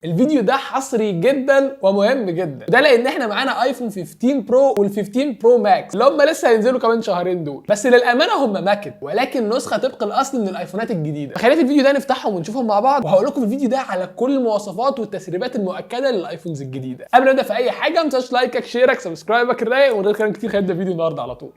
الفيديو ده حصري جدا ومهم جدا، ده لان احنا معانا ايفون 15 برو وال15 برو ماكس اللي هم لسه هينزلوا كمان شهرين دول. بس للامانه هم ماكت ولكن نسخه طبق الاصل من الايفونات الجديده. فخلينا في الفيديو ده نفتحهم ونشوفهم مع بعض، وهقول لكم في الفيديو ده على كل المواصفات والتسريبات المؤكده للايفونز الجديده. قبل ما نبدا في اي حاجه ما تنساش لايكك شيرك سبسكرايبك الرايق، ومن غير كلام كتير هنبدا الفيديو النهارده على طول.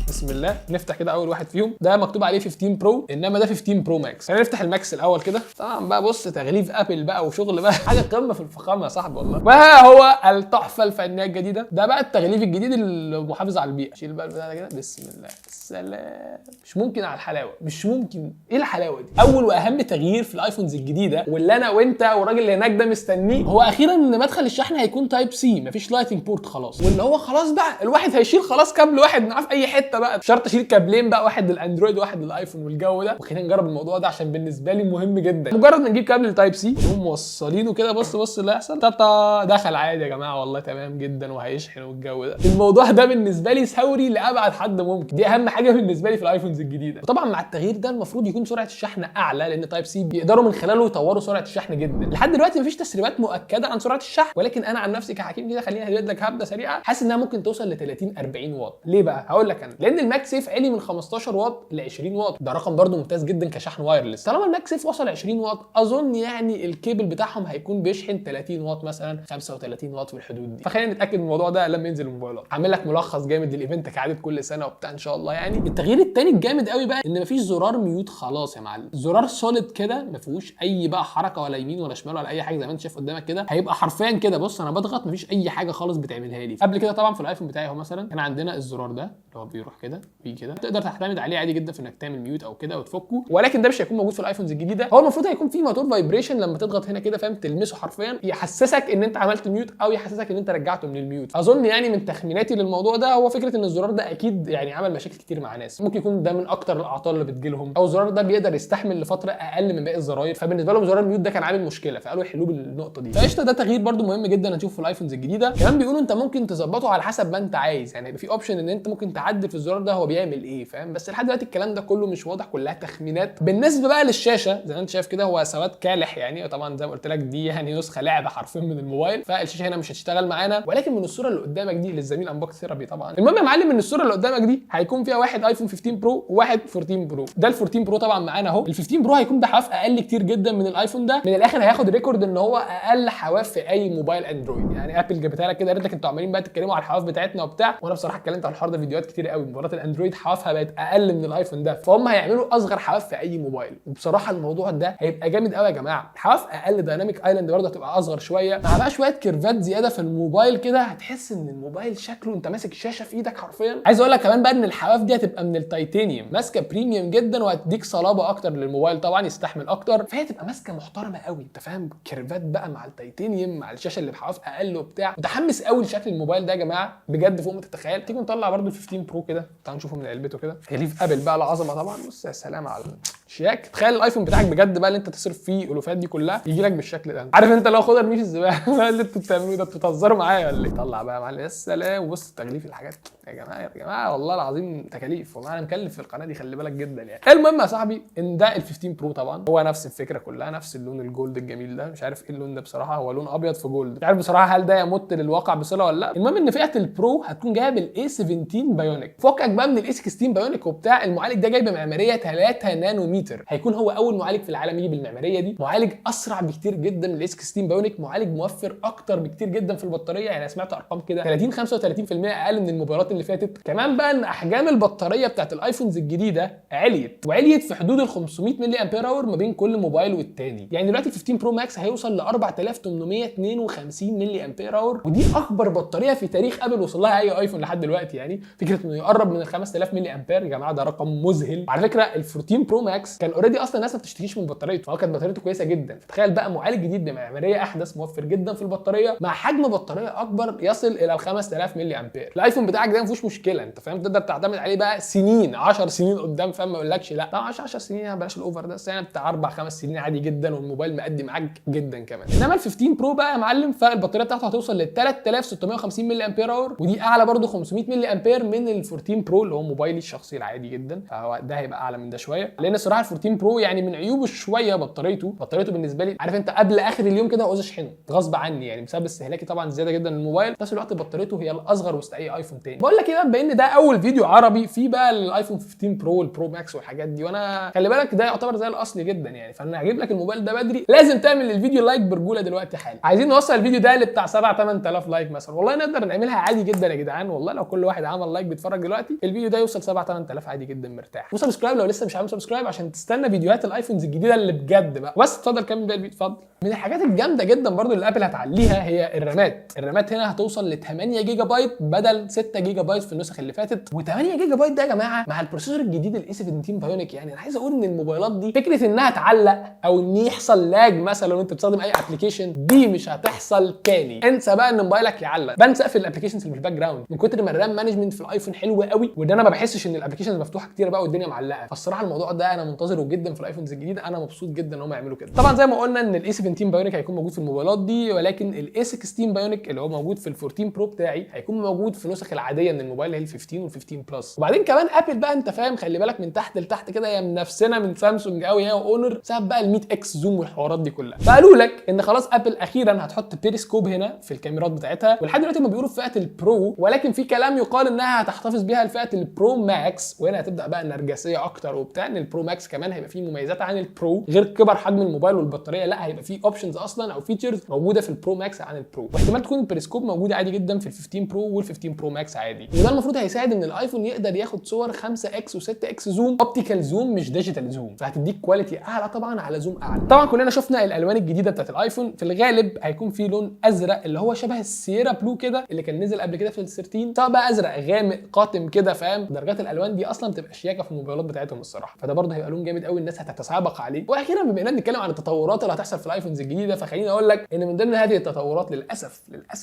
بسم الله. نفتح كده اول واحد فيهم، ده مكتوب عليه 15 برو انما ده 15 برو ماكس. خلينا نفتح الماكس الاول كده. طبعا بقى بص تغليف ابل بقى وشغل بقى حاجه قمه في الفخامه يا صاحبي والله. وها هو التحفه الفنيه الجديده، ده بقى التغليف الجديد المحافظ على البيئه. شيل بقى البتاع ده كده. بسم الله السلام. مش ممكن على الحلاوه، مش ممكن. ايه الحلاوه دي؟ اول واهم تغيير في الايفونز الجديده واللي انا وانت والراجل اللي هناك ده مستنيه، هو اخيرا ان مدخل الشحن هيكون تايب سي، مفيش لايتنج بورت خلاص. واللي هو خلاص بقى الواحد هيشيل خلاص كابل واحد معاه في اي حته بقى، مش شرط اشيل كابلين بقى، واحد للاندرويد وواحد للايفون والجو ده. وخلينا نجرب الموضوع ده عشان بالنسبه لي مهم جدا. مجرد ما نجيب كابل تايب سي نقوم موصلينه كده، بص اللي هيحصل. تاتا دخل عادي يا جماعه والله تمام جدا وهيشحن والجو ده. الموضوع ده بالنسبه لي ثوري لابعد حد ممكن، دي اهم حاجه بالنسبه لي في الايفونز الجديده. وطبعا مع التغيير ده المفروض يكون سرعه الشحن اعلى، لان تايب سي بيقدروا من خلاله يطوروا سرعه الشحن جدا. لحد دلوقتي مفيش تسريبات مؤكده عن سرعه الشحن، ولكن انا عن نفسي كحكيم كده خليني اهدد لك هبده سريعه، حاسس انها ممكن توصل ل 30 40 واط. ليه بقى؟ هقول لك انا. لان الماك سيف عالي من 15 واط ل 20 واط، ده رقم برده ممتاز جدا كشحن وايرلس. طالما الماك سيف وصل 20 واط اظن يعني الكيبل بتاعهم هيكون بيشحن 30 واط مثلا 35 واط في الحدود دي. فخلينا نتاكد من الموضوع ده لما ينزل الموبايلات. هعمل لك ملخص جامد للايفنت كعاده كل سنه وبتاع ان شاء الله. يعني التغيير الثاني الجامد قوي بقى ان مفيش زرار ميوت خلاص يا معلم. زرار سوليد كده ما فيهوش اي بقى حركه ولا يمين ولا شمال ولا اي حاجه، زي ما انت شايف قدامك كده. هيبقى حرفيا كده بص انا بضغط مفيش اي حاجه خالص بتعملها لي. قبل كده طبعا في الايفون بتاعي اهو مثلا كان عندنا الزرار ده اللي هو بيروح كده بيجي كده، تقدر تعتمد عليه عادي جدا في انك تعمل ميوت او كده وتفكه، ولكن ده مش هيكون موجود في الايفونز الجديده. هو المفروض هيكون في موتور فايبريشن لما تضغط هنا كده، فاهم، تلمسه حرفيا يحسسك ان انت عملت ميوت او يحسسك ان انت رجعته من الميوت. اظن يعني من تخميناتي للموضوع ده هو فكره ان الزرار ده اكيد يعني عمل مشاكل كتير مع ناس، ممكن يكون ده من اكتر الاعطال اللي بتجيلهم، او الزرار ده بيقدر يستحمل لفتره اقل من باقي الزراير، فبالنسبه لهم زرار الميوت ده كان عامل مشكله فقالوا يحلوه بالنقطه دي. فقشطه، ده تغيير برده مهم جدا هنشوفه في الايفونز الجديده. كمان بيقولوا انت ممكن تظبطه على حسب ما انت عايز، يعني يبقى في اوبشن ان انت ممكن تعدل في الزرار ده هو بيعمل ايه، فاهم. بس لحد دلوقتي الكلام ده كله مش واضح، كلها تخمينات. بالنسبه بقى للشاشه زي ما انت شايف كده هو سواد كالح يعني، طبعا زي ما قلت لك دي يعني نسخه لعبه حرفيا من الموبايل، فالشاشه هنا مش هتشتغل معانا. ولكن من الصوره اللي قدامك دي للزميل انبوكس ثيرابي طبعا. المهم يا معلم ان الصوره اللي قدامك دي هيكون فيها واحد ايفون 15 برو وواحد 14 برو. ده ال 14 برو طبعا معانا اهو. ال 15 برو هيكون بحواف اقل كتير جدا من الايفون ده، من الاخر هياخد ريكورد ان هو اقل حواف في اي موبايل اندرويد. يعني ابل جابتها لك كده قالت لك انتوا عمالين بقى تتكلموا على الحواف بتاعتنا وبتاع، وانا بصراحه اتكلمت على الحوار ده فيديوهات كتير قوي. موبايلات الاندرويد حوافها بقت اقل من الايفون ده، فهم هيعملوا اصغر حواف في اي موبايل. وبصراحه الموضوع ده هيبقى جامد قوي يا جماعه. حواف اقل، دايناميك ايلاند برضه هتبقى اصغر شويه، مع بقى شويه كيرفات زياده في الموبايل كده، هتحس ان الموبايل شكله انت ماسك الشاشه في ايدك حرفيا. عايز اقول لك كمان بقى ان الحواف دي هتبقى من التيتانيوم، ماسكه بريميوم جدا وهتديك صلابه اكتر للموبايل طبعا، يستحمل اكتر، فهي تبقى ماسكه محترمه قوي. انت فاهم، كيرفات بقى مع التيتانيوم مع الشاشه اللي بحواف اقل وبتاع. متحمس قوي لشكل الموبايل ده يا جماعه بجد فوق ما تتخيل. تيجي نطلع برضه ال 15 برو كده، تعالوا نشوفه من علبته كده. غليف ابل بقى العظمه طبعا. بص يا سلام على شياك. تخيل الايفون بتاعك بجد بقى اللي انت تصرف فيه الالوفات دي كلها يجي لك بالشكل ده. عارف انت لو خد ارميه في الزباله اللي انتوا بتعملوه ده، انتوا بتهزروا معايا ولا ايه؟ طلع بقى يا معلم. يا سلام. وبص تغليف الحاجات يا جماعه يا جماعه والله العظيم تكاليف، والله انا مكلف في القناه دي خلي بالك جدا يعني. المهم يا صاحبي ان ده ال 15 برو طبعا هو نفس الفكره كلها، نفس اللون الجولد الجميل ده. مش عارف ايه اللون ده بصراحه، هو لون ابيض في جولد، مش عارف بصراحه هل ده يمت للواقع بصله ولا لا. المهم ان فئه البرو هتكون جايه بالاي 17 بايونيك. فكك بقى من الاي 16 بايونيك وبتاع. المعالج ده جاي بمعماريه 3 نانومتر، هيكون هو اول معالج في العالم يجي بالمعماريه دي. معالج اسرع بكتير جدا من الاي 16 بايونيك، معالج موفر اكتر بكتير جدا في البطاريه. يعني سمعت ارقام كده 30 35% اقل من الموبايلات اللي فاتت. كمان بقى ان احجام البطاريه بتاعت الايفونز الجديده عليت في حدود ال 500 ملي امبير اور ما بين كل موبايل والتاني. يعني دلوقتي 15 برو ماكس هيوصل ل 4852 ملي امبير اور، ودي اكبر بطاريه في تاريخ ابل وصل لها اي ايفون لحد دلوقتي. يعني فكره انه يقرب من ال 5000 ملي امبير يا جماعه ده رقم مذهل. على فكره ال 14 برو ماكس ماكس كان اوريدي اصلا الناس ما بتشتكيش من بطاريته، فهو كانت بطاريته كويسه جدا. فتخيل بقى معالج جديد بمعماريه احدث موفر جدا في البطاريه مع حجم بطاريه اكبر يصل الى 5000 ملي امبير. الايفون بتاعك ده ما فيهوش مشكله، انت فاهم، تقدر تعتمد عليه بقى سنين، 10 سنين قدام، فاهم، ما اقولكش لا طبعا 10 سنين يعني بلاش الاوفر ده، يعني بتاع 4 5 سنين عادي جدا، والموبايل مقدم معاك جدا كمان. انما ال 15 برو بقى يا معلم، فالبطاريه بتاعته هتوصل ل 3650 ملي امبير اور، ودي اعلى برده 500 ملي امبير من ال 14 برو اللي هو موبايلي الشخصي العادي جدا، فهو ده هيبقى اعلى من ده شويه. لان الصراحه ال 14 برو يعني من عيوبه شويه بطاريته بالنسبه لي، عارف انت قبل اخر اليوم كده عاوز اشحنه غصب عني يعني بسبب استهلاكي طبعا زياده جدا للموبايل، في نفس الوقت بطاريته هي الاصغر وسط اي ايفون تاني. بقول لك ايه بقى، بان ده اول فيديو عربي فيه بقى الايفون 15 برو والبرو ماكس والحاجات دي، وانا خلي بالك ده يعتبر زي الاصلي جدا يعني، فانا هجيب لك الموبايل ده بدري، لازم تعمل الفيديو لايك برجوله دلوقتي حالا. عايزين نوصل الفيديو ده لبتاع 7 8000 لايك مثلا، والله نقدر نعملها عادي جدا يا جدعان، والله لو كل واحد عمل لايك بيتفرج دلوقتي الفيديو ده يوصل 7 8000 عادي جدا مرتاح. وسبسكرايب لو لسه مش عامل سبسكرايب عشان تستنى فيديوهات الايفونز الجديده اللي بجد بقى. بس اتفضل كمل بقى الفيديو اتفضل. من الحاجات الجامده جدا برضو اللي ابل هتعليها هي الرامات هنا هتوصل ل 8 جيجا بايت بدل 6 جيجا بايت في النسخ اللي فاتت. و8 جيجا بايت ده يا جماعه مع البروسيسور الجديد الاي 17 بايونيك، يعني انا عايز اقول ان الموبايلات دي فكره انها تعلق او ان يحصل لاج مثلا وانت بتستخدم اي ابلكيشن دي مش هتحصل تاني. انسى بقى ان موبايلك يعلق، بنسى اقفل الابلكيشنز اللي في الباك جراوند من كتر ما الرام مانجمنت في الايفون حلو قوي، وان انا ما بحسش ان الابلكيشنز مفتوحه كتير بقى والدنيا معلقه. فالصراحه الموضوع ده انا منتظره جدا في الايفونز الجديده، انا مبسوط جدا ان هم يعملوا كده. طبعا زي ما قلنا ان الاي 17 بايونيك هيكون موجود في الموبايلات دي، ولكن الاي 16 بايونيك اللي هو موجود في ال 14 برو بتاعي هيكون موجود في النسخ العاديه من الموبايل اللي هي ال 15 وال 15 بلس. وبعدين كمان ابل بقى انت فاهم، خلي بالك من تحت لتحت كده هي من نفسنا من سامسونج قوي هي واونر بسبب بقى ال 100 اكس زوم والحوارات دي كلها. فقالوا لك ان خلاص ابل اخيرا هتحط بيريسكوب هنا في الكاميرات بتاعتها، ولحد دلوقتي هم بيقولوا في فئه البرو، ولكن في كلام يقال انها هتحتفظ بيها لفئه البرو ماكس، وهنا هتبدا بقى النرجسيه اكتر وبتاع، ان البرو ماكس كمان هيبقى فيه مميزات عن البرو غير كبر حجم الموبايل والبطاريه، لا هيبقى فيه اوبشنز اصلا او فيتشرز موجوده في البرو ماكس عن البرو، واحتمال تكون البيريسكوب موجوده عادي جدا في ال 15 برو وال 15 برو ماكس عادي. وده المفروض هيساعد ان الايفون يقدر ياخد صور 5 اكس و6 اكس زوم، اوبتيكال زوم مش ديجيتال زوم، فهتديك كواليتي اعلى طبعا على زوم اعلى. طبعا كلنا شفنا الالوان الجديده بتاعت الايفون، في الغالب هيكون في لون ازرق اللي هو شبه السييرا بلو كده اللي كان نزل قبل كده في ال 13، سواء بقى ازرق غامق قاتم كده، فاهم، درجات الالوان دي اصلا بتبقى شياكه في الموبايلات بتاعتهم الصراحه، فده برضه هيبقى لون جامد قوي الناس هتتسابق عليه. واخيرا بما اننا بنتكلم عن التطورات اللي هتحصل في الايفونز الجديده، فخليني اقول لك ان من ضمن هذه التطورات للاسف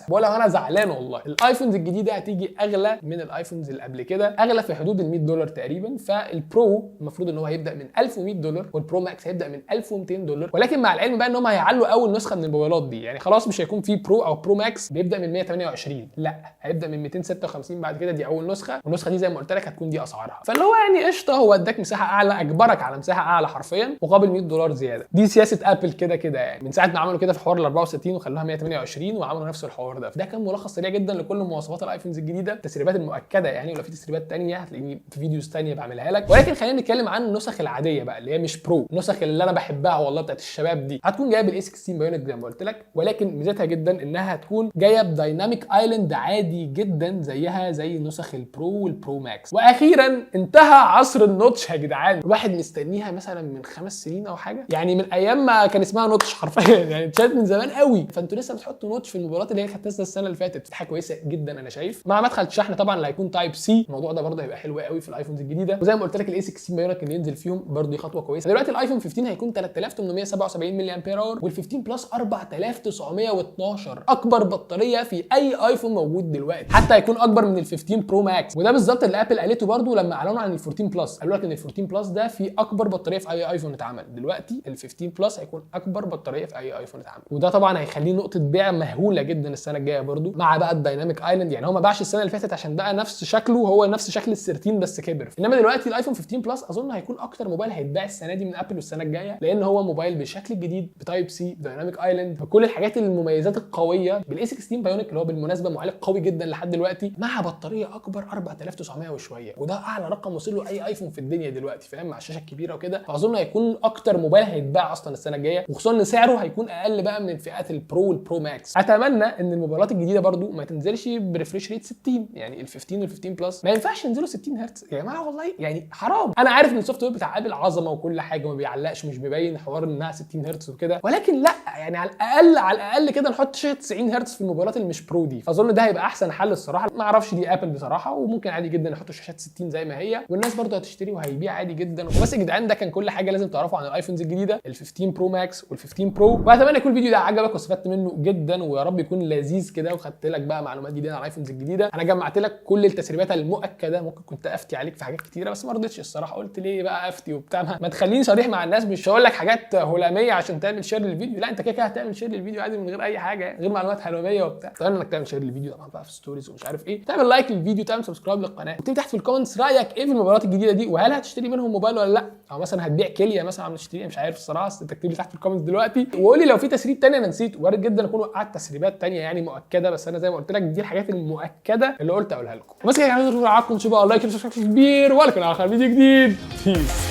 ولا انا زعلان والله، الايفونز الجديده هتيجي اغلى من الايفونز اللي قبل كده، اغلى في حدود ال $100 تقريبا. فالبرو المفروض ان هو هيبدا من $1100 والبرو ماكس هيبدا من $1200، ولكن مع العلم بقى ان هم هيعلوا اول نسخه من الموبايلات دي، يعني خلاص مش هيكون في برو او برو ماكس بيبدا من 128، لا هيبدا من 256 بعد كده، دي اول نسخه، والنسخه دي زي ما قلت لك هتكون دي اسعارها، فاللي هو يعني قشطه، هو اداك مساحه اعلى، اجبرك على مساحه اعلى حرفيا مقابل $100 زياده. دي سياسه ابل كده يعني من ساعه ما عملوا كده في حوار ال 64 وخلوها 128 وعملوا نفس الحوار ده كان ملخص سريع جدا لكل مواصفات الايفونز الجديده، التسريبات المؤكده يعني، ولو في تسريبات ثانيه هتلاقيني في فيديوز ثانيه بعملها لك. ولكن خلينا نتكلم عن النسخ العاديه بقى اللي هي مش برو، النسخ اللي انا بحبها والله بتاعت الشباب دي، هتكون جايه بالاي 16 بايونيك زي ما قلت لك، ولكن ميزتها جدا انها هتكون جايه بدايناميك ايلاند عادي جدا زيها زي نسخ البرو والبرو ماكس. واخيرا انتهى عصر النوتش يا جدعان، الواحد مستنيها مثلا من 5 سنين او حاجه، يعني من ايام ما كان اسمها نوتش حرفيا يعني اتشالت من زمان قوي، فانتوا لسه بتحطوا نوتش في الموبايلات اللي هي كانت نازله السنه اللي فاتت، حاجه كويسه جدا انا شايف، مع مدخل الشحن طبعا اللي هيكون تايب سي، الموضوع ده برده هيبقى حلو قوي في الايفونز الجديده. وزي ما قلت لك الاي 16 بايونيك اللي ينزل فيهم برده خطوه كويسه. دلوقتي الايفون 15 هيكون 3877 ملي امبير اور، وال 15 بلس 4912، اكبر بطاريه في اي ايفون موجود دلوقتي، حتى هيكون اكبر من ال 15 برو ماكس، وده بالظبط اللي ابل قالته برده لما اعلنوا عن ال 14 بلس، قالوا لك ان ال 14 بلس ده في اكبر بطاريه في اي ايفون اتعمل. دلوقتي ال 15 بلس هيكون اكبر بطاريه في اي ايفون اتعمل، وده طبعا هيخليه نقطه بيع مهوله جدا السنه الجايه برده، مع بقى الدايناميك ايلاند، يعني هو ما باعش السنه اللي فاتت عشان بقى نفس شكله، هو نفس شكل ال 13 بس كبر، انما دلوقتي الايفون 15 بلس اظن هيكون اكتر موبايل هيتباع السنه دي من ابل والسنه الجايه، لان هو موبايل بالشكل الجديد بتايب سي، دايناميك ايلاند، بكل الحاجات المميزات القويه، بالاي 16 بايونيك اللي هو بالمناسبه معالج قوي جدا لحد دلوقتي، مع بطاريه اكبر 4900 وشويه، وده اعلى رقم وصل له اي ايفون في الدنيا دلوقتي، فاهم، مع الشاشه الكبيره وكده، فاظن هيكون اكتر موبايل هيتباع اصلا السنه الجايه، وخصوصا ان سعره هيكون اقل بقى من الفئات البرو والبرو ماكس. اتمنى ان الموبايلات الجديده برده ما تنزلش بريفريش ريت 60، يعني ال 15 وال 15 بلس ما ينفعش ينزلوا 60 هرتز يا جماعه، والله يعني حرام. انا عارف ان السوفت وير بتاع ابل عظمه وكل حاجه وما بيعلقش، مش بيبين حوار انها 60 هرتز وكده، ولكن لا يعني على الاقل كده نحط شاشه 90 هرتز في الموبايلات اللي مش برو دي، فاظن ده هيبقى احسن حل الصراحه. ما اعرفش دي ابل بصراحه، وممكن عادي جدا يحطوا شاشات 60 زي ما هي، والناس برضه هتشتري وهيبيع عادي جدا. وبس يا جدعان، ده كان كل حاجه لازم تعرفوا عن الايفونز الجديده ال 15 برو ماكس وال 15 برو. واتمنى يكون الفيديو ده عجبك واستفدت منه جدا، ويا رب يكون لذيذ كده وخدت لك بقى معلومات جديده عن الايفونز الجديده. انا جمعت لك كل التسريبات المؤكده، ممكن كنت افتي عليك في حاجات كتيره بس ما رضيتش الصراحه، قلت ليه بقى افتي وبتاع، ما تخليني صريح مع الناس، مش هقول لك حاجات هلاميه عشان تعمل شير للفيديو، لا انت كده هتعمل شير للفيديو عادي من غير اي حاجه، غير معلومات هلاميه وبتاع. اتمنى انك تعمل شير للفيديو طبعا بقى في ستوريز ومش عارف ايه، تعمل لايك للفيديو، تعمل سبسكرايب للقناه، وتكتب تحت في الكومنتس رايك ايه في الموبايلات الجديده دي، وهل هتشتري منهم موبايل ولا لا، او مثلا هتبيع كليه مثلا عم تشتري، مش عارف الصراحه، انت اكتب لي تحت في الكومنتس دلوقتي، وقول لي لو في تسريب تاني انا نسيت، وارد جدا اكون وقعت تسريبات تانيه يعني مؤكده، بس انا زي ما قلت لك دي الحاجات المؤكده اللي قلت اقولها لكم. بس كده يا جماعه، لايك وسبسكرايب كبير، ولكن اخر فيديو جديد. بيس.